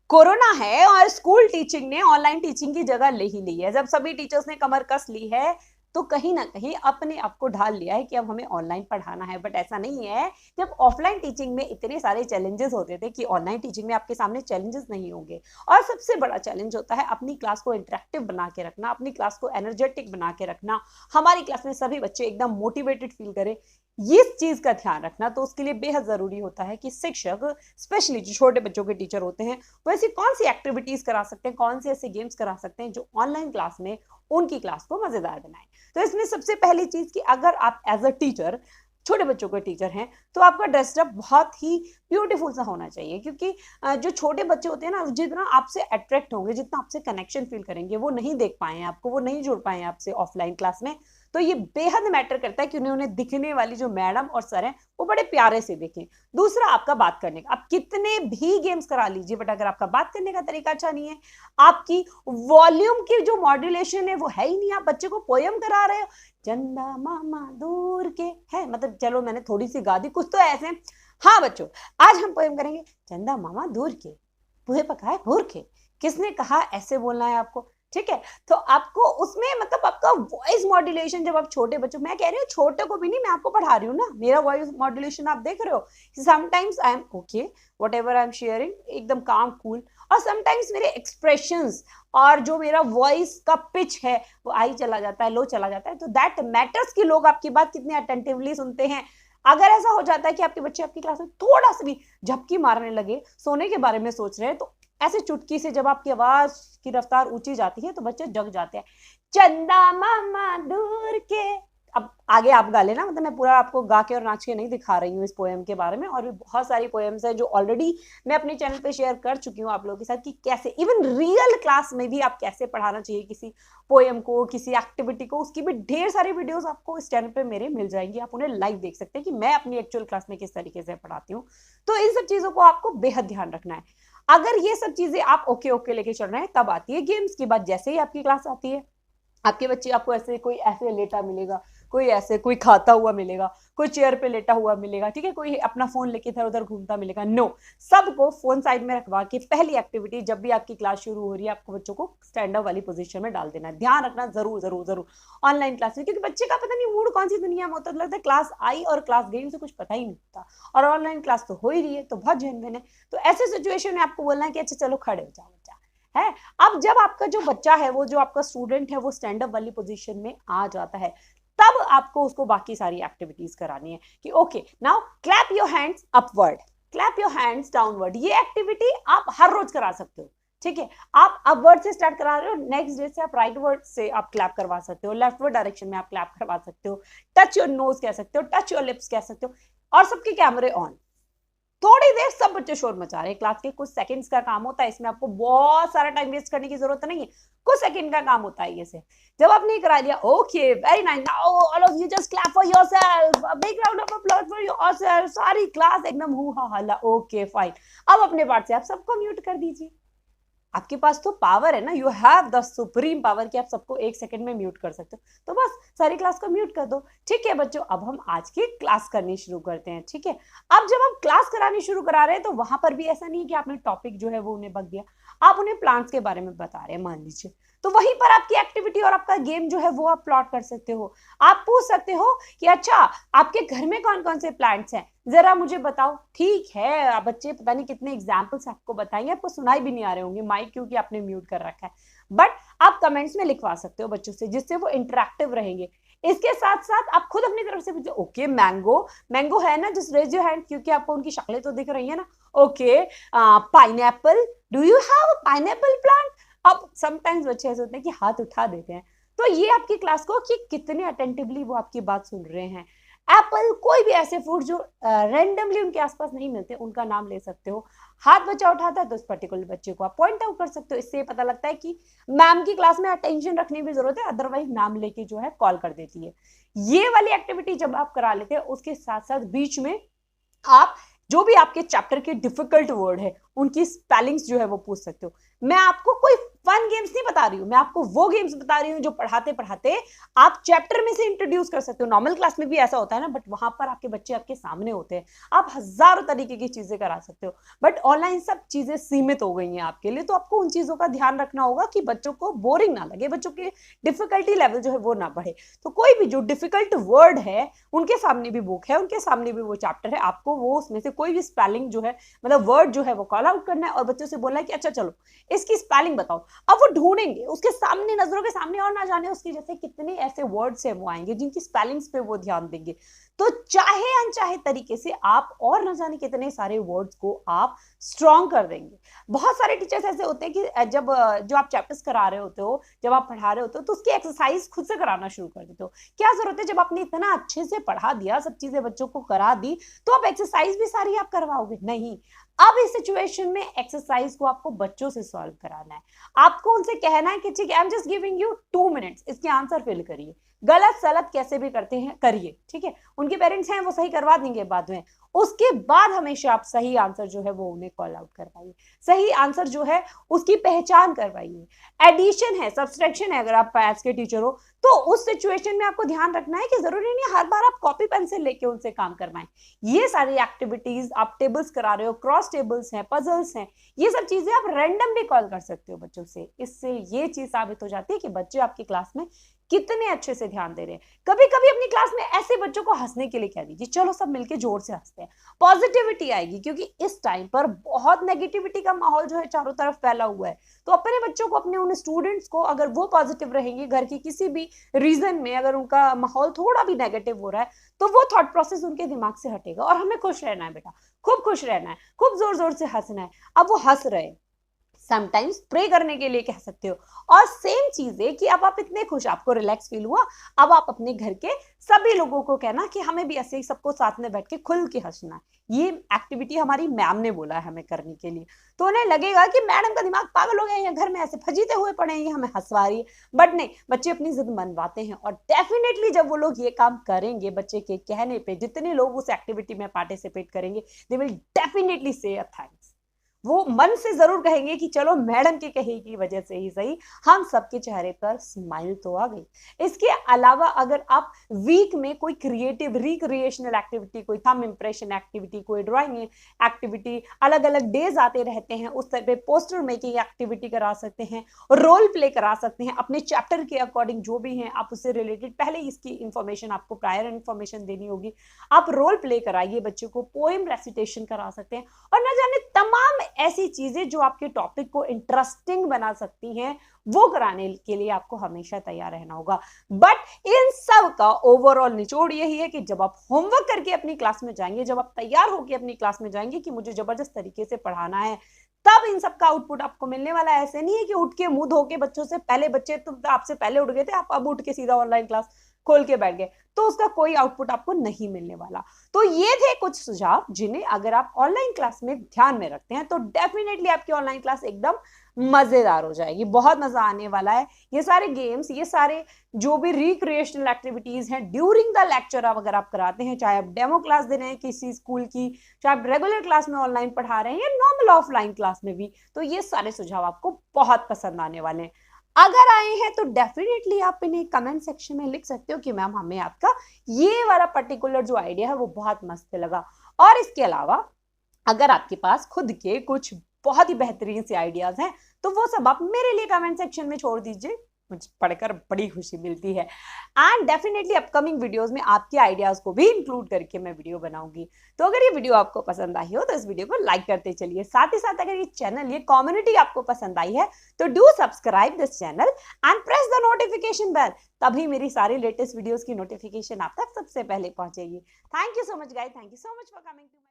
Corona है और school teaching ने ऑनलाइन टीचिंग की जगह ले ही ली है। जब सभी टीचर्स ने कमर कस ली है तो कहीं ना कहीं अपने आप को ढाल लिया है कि अब हमें ऑनलाइन पढ़ाना है। बट ऐसा नहीं है। जब ऑफलाइन टीचिंग में इतने सारे चैलेंजेस होते थे कि ऑनलाइन टीचिंग में आपके सामने चैलेंजेस नहीं होंगे। और सबसे बड़ा चैलेंज होता है अपनी क्लास को इंटरेक्टिव बना के रखना, अपनी क्लास को एनर्जेटिक बना के रखना। हमारी क्लास में सभी बच्चे एकदम मोटिवेटेड फील करें, इस चीज का ध्यान रखना। तो उसके लिए बेहद जरूरी होता है कि शिक्षक, स्पेशली जो छोटे बच्चों के टीचर होते हैं, वो ऐसी कौन सी एक्टिविटीज करा सकते हैं, कौन से ऐसे गेम्स करा सकते हैं जो ऑनलाइन क्लास में उनकी क्लास को मजेदार बनाए। तो इसमें सबसे पहली चीज कि अगर आप एज अ टीचर छोटे बच्चों के टीचर हैं तो आपका ड्रेसअप बहुत ही ब्यूटीफुल सा होना चाहिए। क्योंकि जो छोटे बच्चे होते हैं ना, जितना आपसे अट्रैक्ट होंगे, जितना आपसे कनेक्शन फील करेंगे, वो नहीं देख पाए आपको, वो नहीं जुड़ पाए आपसे ऑफलाइन क्लास में। तो ये बेहद मैटर करता है कि उन्हें दिखने वाली जो मैडम और सर हैं वो बड़े प्यारे से दिखें। दूसरा, आपका बात करने का, आप कितने भी गेम्स करा लीजिए, बट अगर आपका बात करने का तरीका अच्छा नहीं है, आपकी वॉल्यूम की जो मॉड्यूलेशन है वो है ही नहीं, आप बच्चे को पोयम करा रहे हो, चंदा मामा दूर के है, मतलब चलो मैंने थोड़ी सी गा दी, कुछ तो ऐसे। हाँ बच्चों, आज हम पोयम करेंगे, चंदा मामा दूर के पुहे पकाए घूर के। किसने कहा ऐसे बोलना है आपको? ठीक है। तो आपको उसमें मतलब आपका वॉइस मॉड्यूलेशन, जब आप छोटे बच्चों, मैं कह रही हूँ छोटे को भी नहीं, मैं आपको पढ़ा रही हूँ ना, मेरा वॉइस मॉड्यूलेशन आप देख रहे हो। Sometimes I am okay, what ever I am sharing, एकदम काम कूल, और समटाइम्स मेरे एक्सप्रेशंस और जो मेरा वॉइस का पिच है वो हाई चला जाता है, लो चला जाता है। तो दैट मैटर्स कि लोग आपकी बात कितने अटेंटिवली सुनते हैं। अगर ऐसा हो जाता है कि आपके बच्चे आपकी क्लास में थोड़ा सा भी झपकी मारने लगे, सोने के बारे में सोच रहे हैं, तो ऐसे चुटकी से जब आपकी आवाज की रफ्तार ऊंची जाती है तो बच्चे जग जाते हैं। चंदा मामा दूर के, अब आगे आप गा लेना, मतलब मैं पूरा आपको गा के और नाच के नहीं दिखा रही हूँ इस पोएम के बारे में। और भी बहुत सारी पोएम्स है जो ऑलरेडी मैं अपने चैनल पे शेयर कर चुकी हूँ आप लोगों के साथ कि कैसे इवन रियल क्लास में भी आप कैसे पढ़ाना चाहिए किसी पोएम को, किसी एक्टिविटी को। उसकी भी ढेर सारी वीडियोस आपको इस चैनल पे मेरे मिल जाएंगी, आप उन्हें लाइव देख सकते हैं कि मैं अपनी एक्चुअल क्लास में किस तरीके से पढ़ाती हूँ। तो इन सब चीजों को आपको बेहद ध्यान रखना है। अगर ये सब चीजें आप ओके ओके लेके चल रहे हैं, तब आती है गेम्स की बात। जैसे ही आपकी क्लास आती है, आपके बच्चे आपको ऐसे, कोई ऐसे लेटा मिलेगा, कोई ऐसे, कोई खाता हुआ मिलेगा, कोई चेयर पे लेटा हुआ मिलेगा, ठीक है, कोई अपना फोन लेके इधर उधर घूमता मिलेगा। नो, सबको फोन साइड में रखवा के पहली एक्टिविटी, जब भी आपकी क्लास शुरू हो रही है, आपको बच्चों को स्टैंड अप वाली पोजीशन में डाल देना है। ध्यान रखना जरूर जरूर जरूर ऑनलाइन क्लास में, क्योंकि बच्चे का पता नहीं मूड कौन सी दुनिया में होता है, लगता है क्लास आई और क्लास गई, उसे कुछ पता ही नहीं होता। और ऑनलाइन क्लास तो हो ही रही है, तो बहुत जेन्युइन है। तो ऐसे सिचुएशन में आपको बोलना है कि अच्छा चलो खड़े हो जाओ बच्चा है। अब जब आपका जो बच्चा है, वो जो आपका स्टूडेंट है, वो स्टैंड अप वाली पोजीशन में आ जाता है, तब आपको उसको बाकी सारी एक्टिविटीज करानी है कि okay now clap your hands upward, clap your hands downward. ये एक्टिविटी आप हर रोज करा सकते हो, ठीक है। आप अपवर्ड से स्टार्ट करा रहे हो, नेक्स्ट डे से आप राइट वर्ड से आप क्लैप करवा सकते हो, लेफ्ट वर्ड डायरेक्शन में आप क्लैप करवा सकते हो, टच योर नोज कह सकते हो, टच योर लिप्स कह सकते हो। और सबके कैमरे ऑन। थोड़ी देर सब बच्चे शोर मचा रहे हैं, क्लास के कुछ सेकंड्स का काम होता है, इसमें आपको बहुत सारा टाइम वेस्ट करने की जरूरत नहीं है, कुछ सेकंड का काम होता है ये से। जब आपने करा दिया, okay very nice, now all of you just clap for yourself, a big round of applause for yourself. सारी क्लास एकदम हू हा हल्ला, ओके फाइन। अब अपने पार्ट से आप सबको म्यूट कर दीजिए। आपके पास तो पावर है ना, you have the supreme power कि आप सबको एक सेकंड में म्यूट कर सकते हो। तो बस सारी क्लास को म्यूट कर दो। ठीक है बच्चों, अब हम आज की क्लास करनी शुरू करते हैं। ठीक है, अब जब हम क्लास करानी शुरू करा रहे हैं तो वहां पर भी ऐसा नहीं है कि आपने टॉपिक जो है वो उन्हें बक दिया, आप उन्हें प्लांट्स के बारे में बता रहे हैं मान लीजिए, तो वहीं पर आपकी एक्टिविटी और आपका गेम जो है वो आप प्लॉट कर सकते हो। आप पूछ सकते हो कि अच्छा आपके घर में कौन कौन से प्लांट्स हैं, जरा मुझे बताओ। ठीक है, बच्चे पता नहीं कितने एग्जाम्पल्स आपको बताएंगे, आपको सुनाई भी नहीं आ रहे होंगे माइक, क्योंकि आपने म्यूट कर रखा है। बट आप कमेंट्स में लिखवा सकते हो बच्चों से, जिससे वो इंटरेक्टिव रहेंगे। इसके साथ साथ आप खुद अपनी तरफ से पूछो, ओके मैंगो, मैंगो है ना, जस्ट रेज योर हैंड, क्योंकि आपको उनकी शक्लें तो दिख रही है ना। Okay, pineapple, do you have a pineapple plant. अब समटाइम्स बच्चे ऐसे होते हैं कि हाथ उठा देते हैं, तो ये आपकी क्लास को कि कितने अटेंटिवली वो आपकी बात सुन रहे हैं। एप्पल, कोई भी ऐसे फ्रूट जो रैंडमली उनके आसपास नहीं मिलते, उनका नाम ले सकते हो। हाथ बच्चा उठाता है तो उस पर्टिकुलर बच्चे को आप पॉइंट आउट कर सकते हो। इससे पता लगता है कि मैम की क्लास में अटेंशन रखने की जरूरत है, अदरवाइज नाम लेके जो है कॉल कर देती है। ये वाली एक्टिविटी जब आप करा लेते हैं, उसके साथ साथ बीच में आप जो भी आपके चैप्टर के डिफिकल्ट वर्ड है उनकी स्पेलिंग्स जो है वो पूछ सकते हो। मैं आपको कोई फन गेम्स नहीं बता रही हूं मैं, आपको वो गेम्स बता रही हूँ जो पढ़ाते पढ़ाते आप चैप्टर में से इंट्रोड्यूस कर सकते हो। नॉर्मल क्लास में भी ऐसा होता है ना, बट वहां पर आपके बच्चे आपके सामने होते हैं, आप हजारों तरीके की चीजें करा सकते हो। बट ऑनलाइन सब चीजें सीमित हो गई हैं आपके लिए, तो आपको उन चीजों का ध्यान रखना होगा कि बच्चों को बोरिंग ना लगे, बच्चों की डिफिकल्टी लेवल जो है वो ना बढ़े। तो कोई भी जो डिफिकल्ट वर्ड है, उनके सामने भी बुक है, उनके सामने भी वो चैप्टर है, आपको वो उसमें से कोई भी स्पेलिंग जो है, मतलब वर्ड जो है वो कॉल आउट करना है और बच्चों से बोलना है कि अच्छा चलो इसकी स्पेलिंग बताओ। अब वो ढूंढेंगे उसके सामने, नजरों के सामने, और ना जाने उसके जैसे कितने ऐसे वर्ड्स हैं वो आएंगे जिनकी स्पेलिंग्स पे वो ध्यान देंगे। तो चाहे अनचाहे तरीके से आप और ना जाने कितने सारे वर्ड्स को आप स्ट्रॉन्ग कर देंगे। बहुत सारे टीचर्स ऐसे होते हैं कि जब जो आप चैप्टर्स करा रहे होते हो, जब आप पढ़ा रहे होते हो, तो उसकी एक्सरसाइज खुद से कराना शुरू कर देते हो। क्या जरूरत है, जब आपने इतना अच्छे से पढ़ा दिया, सब चीजें बच्चों को करा दी, तो आप एक्सरसाइज भी सारी आप करवाओगे? नहीं। अब इस सिचुएशन में एक्सरसाइज को आपको बच्चों से सॉल्व कराना है। आपको उनसे कहना है कि ठीक है, I am just giving you 2 minutes, इसके आंसर फिल करिए, गलत सलत कैसे भी करते हैं करिए, ठीक है। उनके पेरेंट्स हैं वो सही करवा देंगे बाद में। उसके बाद हमेशा आप सही आंसर जो है वो उन्हें कॉल आउट करवाइए, सही आंसर जो है उसकी पहचान करवाइए। एडिशन है, सब्सट्रैक्शन है, अगर आप मैथ्स के टीचर हो तो उस सिचुएशन में आपको ध्यान रखना है कि जरूरी नहीं हर बार आप कॉपी पेंसिल लेके उनसे काम करवाएं। ये सारी एक्टिविटीज, आप टेबल्स करा रहे हो, क्रॉस टेबल्स हैं, पजल्स हैं, ये सब चीजें आप रैंडम भी कॉल कर सकते हो बच्चों से। इससे ये चीज साबित हो जाती है कि बच्चे आपकी क्लास में कितने अच्छे से ध्यान दे रहे हैं। कभी कभी अपनी क्लास में ऐसे बच्चों को हंसने के लिए कह दीजिए, चलो सब मिलके जोर से हंसते हैं, पॉजिटिविटी आएगी। क्योंकि इस टाइम पर बहुत नेगेटिविटी का माहौल जो है चारों तरफ फैला हुआ है। तो अपने बच्चों को, अपने उन स्टूडेंट्स को, अगर वो पॉजिटिव रहेंगे, घर की किसी भी रीजन में अगर उनका माहौल थोड़ा भी नेगेटिव हो रहा है, तो वो थॉट प्रोसेस उनके दिमाग से हटेगा। और हमें खुश रहना है बेटा, खूब खुश रहना है, खूब जोर जोर से हंसना है। अब वो हंस रहे, समटाइम्स प्रे करने के लिए कह सकते हो। और सेम चीज है कि अब आप इतने खुश, आपको रिलैक्स फील हुआ, अब आप अपने घर के सभी लोगों को कहना कि हमें भी ऐसे ही सबको साथ में बैठ के खुल के हंसना है। ये एक्टिविटी हमारी मैम ने बोला है हमें करने के लिए। तो उन्हें लगेगा कि मैडम का दिमाग पागल हो गया है, घर में ऐसे फजीते हुए पड़े हैं, हमें हंसवा रही है। बट नहीं, बच्चे अपनी जिद मनवाते हैं। और डेफिनेटली जब वो लोग ये काम करेंगे, बच्चे के कहने पे जितने लोग उस एक्टिविटी में पार्टिसिपेट करेंगे, दे विल डेफिनेटली से अ थैंक्स। वो मन से जरूर कहेंगे कि चलो मैडम के कहे की वजह से ही सही हम सबके चेहरे पर स्माइल तो आ गई। इसके अलावा अगर आप वीक में कोई क्रिएटिव रिक्रिएशनल एक्टिविटी, कोई थंब इंप्रेशन एक्टिविटी, कोई ड्राइंग एक्टिविटी, अलग अलग डेज आते रहते हैं, उस तरह पे पोस्टर मेकिंग एक्टिविटी करा सकते हैं, रोल प्ले करा सकते हैं अपने चैप्टर के अकॉर्डिंग जो भी है आप उससे रिलेटेड पहले इसकी इंफॉर्मेशन, आपको प्रायर इंफॉर्मेशन देनी होगी। आप रोल प्ले कराइए, बच्चों को पोएम रेसिटेशन करा सकते हैं, और न जाने तमाम ऐसी चीजें जो आपके टॉपिक को इंटरेस्टिंग बना सकती हैं, वो कराने के लिए आपको हमेशा तैयार रहना होगा। बट इन सब का ओवरऑल निचोड़ यही है कि जब आप होमवर्क करके अपनी क्लास में जाएंगे, जब आप तैयार होकर अपनी क्लास में जाएंगे कि मुझे जबरदस्त तरीके से पढ़ाना है, तब इन सब का आउटपुट आपको मिलने वाला है। ऐसे नहीं है कि उठ के मुंह धो के बच्चों से, पहले बच्चे तो आपसे पहले उठ गए थे, आप अब उठ के सीधा ऑनलाइन क्लास खोल के बैठ गए, तो उसका कोई आउटपुट आपको नहीं मिलने वाला। तो ये थे कुछ सुझाव जिन्हें अगर आप ऑनलाइन क्लास में ध्यान में रखते हैं तो डेफिनेटली आपकी ऑनलाइन क्लास एकदम मजेदार हो जाएगी, बहुत मजा आने वाला है। ये सारे गेम्स, ये सारे जो भी रिक्रिएशनल एक्टिविटीज हैं ड्यूरिंग द लेक्चर अगर आप कराते हैं, चाहे आप डेमो क्लास दे रहे हैं किसी स्कूल की, चाहे आप रेगुलर क्लास में ऑनलाइन पढ़ा रहे हैं या नॉर्मल ऑफलाइन क्लास में भी, तो ये सारे सुझाव आपको बहुत पसंद आने वाले हैं। अगर आए हैं तो डेफिनेटली आप इन्हें कमेंट सेक्शन में लिख सकते हो कि मैम हमें आपका ये वाला पर्टिकुलर जो आइडिया है वो बहुत मस्त लगा। और इसके अलावा अगर आपके पास खुद के कुछ बहुत ही बेहतरीन से आइडियाज हैं तो वो सब आप मेरे लिए कमेंट सेक्शन में छोड़ दीजिए, मुझे पढ़कर बड़ी खुशी मिलती है। एंड डेफिनेटली अपकमिंग वीडियोस में आपके आइडियाज को भी इंक्लूड करके मैं वीडियो बनाऊंगी। तो अगर ये वीडियो आपको पसंद आई हो तो इस वीडियो को लाइक करते चलिए। साथ ही साथ अगर ये चैनल, ये कम्युनिटी आपको पसंद आई है तो do subscribe this channel and press the notification bell, तभी मेरी सारी लेटेस्ट वीडियोस की नोटिफिकेशन आप तक सबसे पहले पहुंचेगी। Thank you so much guys, thank you so much for coming to